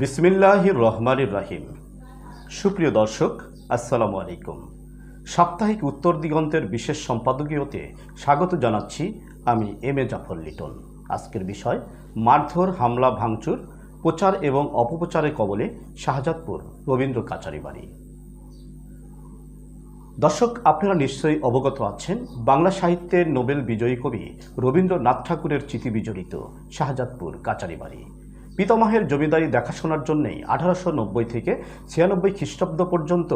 বিসমিল্লাহির রহমানির রহিম। সুপ্রিয় দর্শক, আসসালামু আলাইকুম। সাপ্তাহিক উত্তর দিগন্তের বিশেষ সম্পাদকীয়তে স্বাগত জানাচ্ছি আমি এম এ জাফর লিটন। আজকের বিষয় মারধর, হামলা, ভাঙচুর, প্রচার এবং অপপ্রচারের কবলে শাহজাদপুর রবীন্দ্র কাচারি বাড়ি। দর্শক, আপনারা নিশ্চয়ই অবগত আছেন, বাংলা সাহিত্যের নোবেল বিজয়ী কবি রবীন্দ্রনাথ ঠাকুরের চিতি বিজড়িত শাহজাদপুর কাচারি বাড়ি। পিতামহের জমিদারি দেখাশোনার জন্যেই 1890 থেকে 96 খ্রিস্টাব্দ পর্যন্ত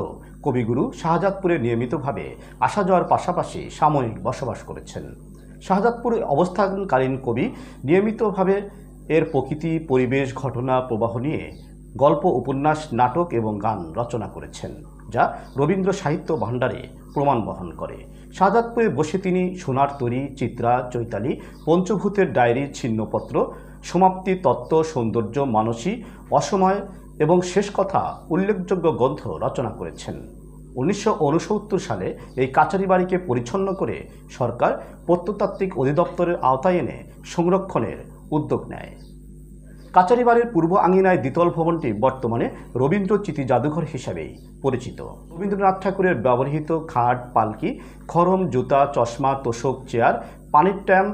কবিগুরু শাহজাদপুরে নিয়মিতভাবে আসা যাওয়ার পাশাপাশি সাময়িক বসবাস করেছেন। শাহজাদপুরে অবস্থানকালীন কবি নিয়মিতভাবে এর প্রকৃতি, পরিবেশ, ঘটনা প্রবাহ নিয়ে গল্প, উপন্যাস, নাটক এবং গান রচনা করেছেন, যা রবীন্দ্র সাহিত্য ভাণ্ডারে প্রমাণ বহন করে। শাহজাদপুরে বসে তিনি সোনার তরী, চিত্রা, চৈতালি, পঞ্চভূতের ডায়েরি, ছিন্নপত্র, সমাপ্তি, তত্ত্ব, সৌন্দর্য, মানসী, অসময় এবং শেষ কথা উল্লেখযোগ্য গ্রন্থ রচনা করেছেন। 1969 সালে এই কাচারি বাড়িকে পরিচ্ছন্ন করে সরকার প্রত্নতাত্ত্বিক অধিদপ্তরের আওতায় এনে সংরক্ষণের উদ্যোগ নেয়। কাচারি বাড়ির পূর্ব আঙিনায় দ্বিতল ভবনটি বর্তমানে রবীন্দ্র স্মৃতি জাদুঘর হিসাবেই পরিচিত। রবীন্দ্রনাথ ঠাকুরের ব্যবহৃত খাট, পালকি, খড়ম, জুতা, চশমা, তোশক, চেয়ার, পানির ট্যাম্প,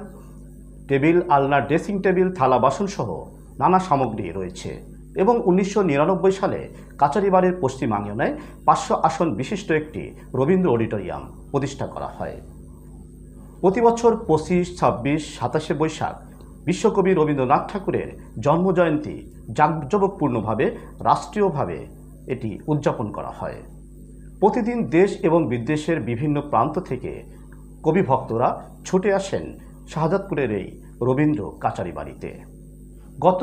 টেবিল, আলনা, ড্রেসিং টেবিল, থালা বাসন সহ নানা সামগ্রী রয়েছে এবং 1999 সালে কাচারি বাড়ির পশ্চিম আঙিনায় 500 আসন বিশিষ্ট একটি রবীন্দ্র অডিটোরিয়াম প্রতিষ্ঠা করা হয়। প্রতি বছর 25, 26, 27 বৈশাখ বিশ্বকবি রবীন্দ্রনাথ ঠাকুরের জন্মজয়ন্তী জাঁকজমকপূর্ণভাবে রাষ্ট্রীয়ভাবে এটি উদযাপন করা হয়। প্রতিদিন দেশ এবং বিদেশের বিভিন্ন প্রান্ত থেকে কবি ভক্তরা ছুটে আসেন শাহজাদপুরের এই রবীন্দ্র কাচারি বাড়িতে। গত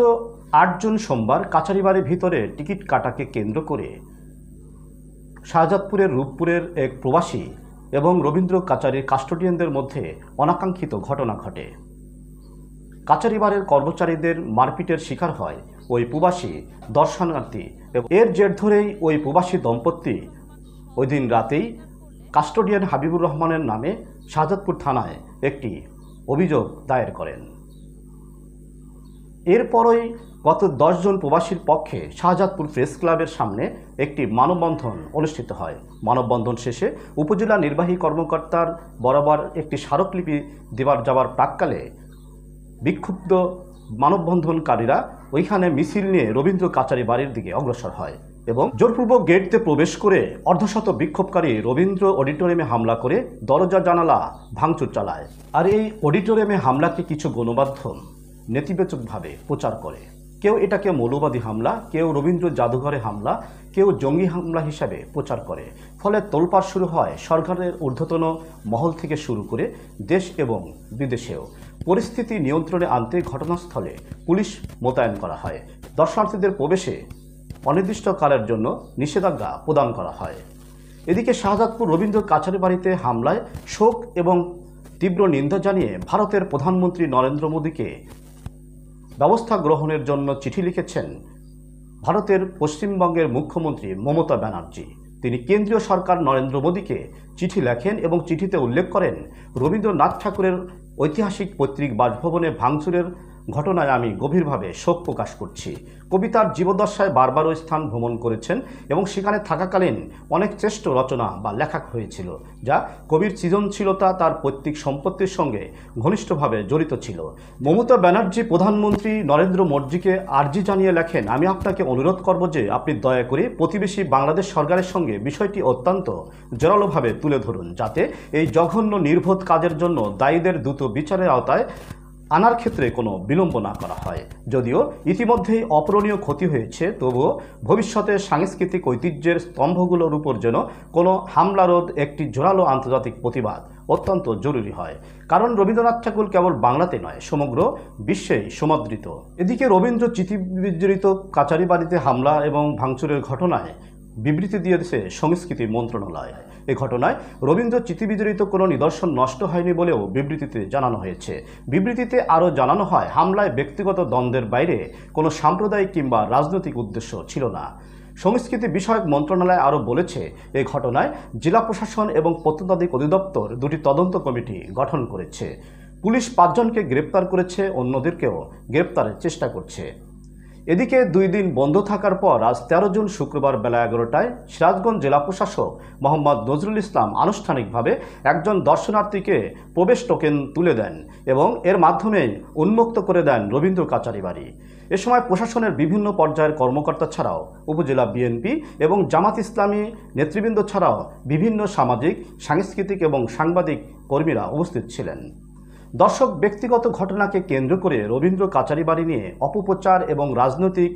8 জুন সোমবার কাচারি বাড়ির ভিতরে টিকিট কাটাকে কেন্দ্র করে শাহজাদপুরের রূপপুরের এক প্রবাসী এবং রবীন্দ্র কাচারির কাস্টোডিয়ানদের মধ্যে অনাকাঙ্ক্ষিত ঘটনা ঘটে। কাচারি বাড়ির কর্মচারীদের মারপিটের শিকার হয় ওই প্রবাসী দর্শনার্থী এবং এর জের ধরেই ওই প্রবাসী দম্পতি ওই দিন রাতেই কাস্টোডিয়ান হাবিবুর রহমানের নামে শাহজাদপুর থানায় একটি অভিযোগ দায়ের করেন। এরপরই গত 10 জন প্রবাসীর পক্ষে শাহজাদপুর প্রেস ক্লাবের সামনে একটি মানববন্ধন অনুষ্ঠিত হয়। মানববন্ধন শেষে উপজেলা নির্বাহী কর্মকর্তার বরাবর একটি স্মারকলিপি যাবার প্রাক্কালে বিক্ষুব্ধ মানববন্ধনকারীরা ওইখানে মিছিল নিয়ে রবীন্দ্র কাচারি বাড়ির দিকে অগ্রসর হয় এবং জোরপূর্বক গেটতে প্রবেশ করে অর্ধশত বিক্ষোভকারী রবীন্দ্র অডিটোরিয়ামে হামলা করে দরজা জানালা ভাঙচুর চালায়। আর এই অডিটোরিয়ামে হামলাকে কিছু গণমাধ্যম নেতিবাচকভাবে প্রচার করে। কেউ এটাকে মৌলবাদী হামলা, কেউ রবীন্দ্র জাদুঘরে হামলা, কেউ জঙ্গি হামলা হিসাবে প্রচার করে। ফলে তোলপাড় শুরু হয় সরকারের ঊর্ধ্বতন মহল থেকে শুরু করে দেশ এবং বিদেশেও। পরিস্থিতি নিয়ন্ত্রণে আনতে ঘটনাস্থলে পুলিশ মোতায়েন করা হয়। দর্শনার্থীদের প্রবেশে অনির্দিষ্টকালের জন্য নিষেধাজ্ঞা প্রদান করা হয়। এদিকে শাহজাদপুর রবীন্দ্র কাচারি বাড়িতে হামলায় শোক এবং তীব্র নিন্দা জানিয়ে ভারতের প্রধানমন্ত্রী নরেন্দ্র মোদীকে ব্যবস্থা গ্রহণের জন্য চিঠি লিখেছেন ভারতের পশ্চিমবঙ্গের মুখ্যমন্ত্রী মমতা ব্যানার্জি। তিনি কেন্দ্রীয় সরকার নরেন্দ্র মোদীকে চিঠি লেখেন এবং চিঠিতে উল্লেখ করেন, রবীন্দ্রনাথ ঠাকুরের ঐতিহাসিক পৈতৃক বাসভবনে ভাঙচুরের ঘটনায় আমি গভীরভাবে শোক প্রকাশ করছি। কবি তার জীবদ্দশায় বারবার ওই স্থান ভ্রমণ করেছেন এবং সেখানে থাকাকালীন অনেক শ্রেষ্ঠ রচনা বা লেখা হয়েছিল, যা কবির সৃজনশীলতা তার পৈতৃক সম্পত্তির সঙ্গে ঘনিষ্ঠভাবে জড়িত ছিল। মমতা ব্যানার্জি প্রধানমন্ত্রী নরেন্দ্র মোদীকে আর্জি জানিয়ে লেখেন, আমি আপনাকে অনুরোধ করব যে আপনি দয়া করে প্রতিবেশী বাংলাদেশ সরকারের সঙ্গে বিষয়টি অত্যন্ত জোরালোভাবে তুলে ধরুন, যাতে এই জঘন্য নির্বোধ কাজের জন্য দায়ীদের দ্রুত বিচারের আওতায় আনার ক্ষেত্রে কোনো বিলম্ব না করা হয়। যদিও ইতিমধ্যেই অপূরণীয় ক্ষতি হয়েছে, তবুও ভবিষ্যতে সাংস্কৃতিক ঐতিহ্যের স্তম্ভগুলোর উপর যেন কোনো হামলা রোধ, একটি জোরালো আন্তর্জাতিক প্রতিবাদ অত্যন্ত জরুরি হয়। কারণ রবীন্দ্রনাথ ঠাকুর কেবল বাংলাতে নয়, সমগ্র বিশ্বেই সমাদৃত। এদিকে রবীন্দ্র স্মৃতি বিজড়িত কাচারি বাড়িতে হামলা এবং ভাঙচুরের ঘটনায় বিবৃতি দিয়েছে সংস্কৃতি মন্ত্রণালয়। এই ঘটনায় রবীন্দ্র স্মৃতিবিজড়িত কোনো নিদর্শন নষ্ট হয়নি বলেও বিবৃতিতে জানানো হয়েছে। বিবৃতিতে আরও জানানো হয়, হামলায় ব্যক্তিগত দ্বন্দ্বের বাইরে কোনো সাম্প্রদায়িক কিংবা রাজনৈতিক উদ্দেশ্য ছিল না। সংস্কৃতি বিষয়ক মন্ত্রণালয় আরও বলেছে, এই ঘটনায় জেলা প্রশাসন এবং প্রত্নতাত্ত্বিক অধিদপ্তর দুটি তদন্ত কমিটি গঠন করেছে। পুলিশ 5 জনকে গ্রেপ্তার করেছে, অন্যদেরকেও গ্রেপ্তারের চেষ্টা করছে। এদিকে 2 দিন বন্ধ থাকার পর আজ 13 জুন শুক্রবার বেলা 11টায় সিরাজগঞ্জ জেলা প্রশাসক মোহাম্মদ নজরুল ইসলাম আনুষ্ঠানিকভাবে একজন দর্শনার্থীকে প্রবেশ টোকেন তুলে দেন এবং এর মাধ্যমে উন্মুক্ত করে দেন রবীন্দ্র কাচারি বাড়ি। এ সময় প্রশাসনের বিভিন্ন পর্যায়ের কর্মকর্তা ছাড়াও উপজেলা বিএনপি এবং জামাত ইসলামী নেতৃবৃন্দ ছাড়াও বিভিন্ন সামাজিক, সাংস্কৃতিক এবং সাংবাদিক কর্মীরা উপস্থিত ছিলেন। দর্শক, ব্যক্তিগত ঘটনাকে কেন্দ্র করে রবীন্দ্র কাচারি বাড়ি নিয়ে অপপ্রচার এবং রাজনৈতিক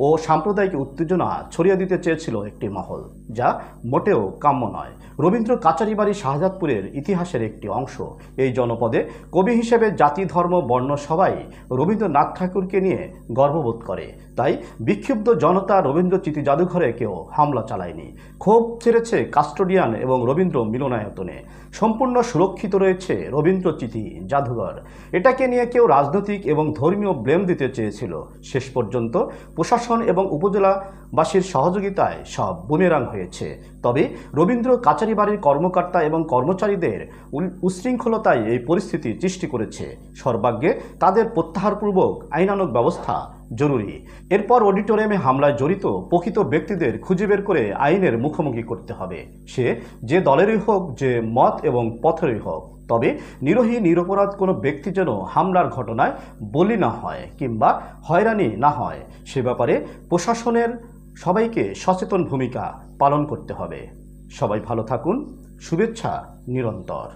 ও সাম্প্রদায়িক উত্তেজনা ছড়িয়ে দিতে চেয়েছিল একটি মহল, যা মোটেও কাম্য নয়। রবীন্দ্র কাচারি বাড়ি শাহজাদপুরের ইতিহাসের একটি অংশ। এই জনপদে কবি হিসেবে জাতি, ধর্ম, বর্ণ সবাই রবীন্দ্রনাথ ঠাকুরকে নিয়ে গর্ববোধ করে। তাই বিক্ষুব্ধ জনতা রবীন্দ্র স্মৃতি জাদুঘরে কেউ হামলা চালায়নি। ক্ষোভ ছেড়েছে কাস্টোডিয়ান এবং রবীন্দ্র মিলনায়তনে। সম্পূর্ণ সুরক্ষিত রয়েছে রবীন্দ্র স্মৃতি জাদুঘর। এটাকে নিয়ে কেউ রাজনৈতিক এবং ধর্মীয় ব্লেম দিতে চেয়েছিল। শেষ পর্যন্ত প্রশাসন এবং উপজেলাবাসীর সহযোগিতায় সব বুমেরাং হয়েছে। তবে রবীন্দ্র কাচারি বাড়ির কর্মকর্তা এবং কর্মচারীদের উচ্ছৃঙ্খলতাই এই পরিস্থিতি সৃষ্টি করেছে। সর্বাগ্যে তাদের প্রত্যাহারপূর্বক আইনানুগ ব্যবস্থা জরুরি। এরপর অডিটোরিয়ামে হামলায় জড়িত প্রকৃত ব্যক্তিদের খুঁজে বের করে আইনের মুখোমুখি করতে হবে, সে যে দলেরই হোক, যে মত এবং পথেরই হোক। তবে নিরীহ নিরপরাধ কোনো ব্যক্তি যেন হামলার ঘটনায় বলি না হয় কিংবা হয়রানি না হয়, সে ব্যাপারে প্রশাসনের সবাইকে সচেতন ভূমিকা পালন করতে হবে। সবাই ভালো থাকুন। শুভেচ্ছা নিরন্তর।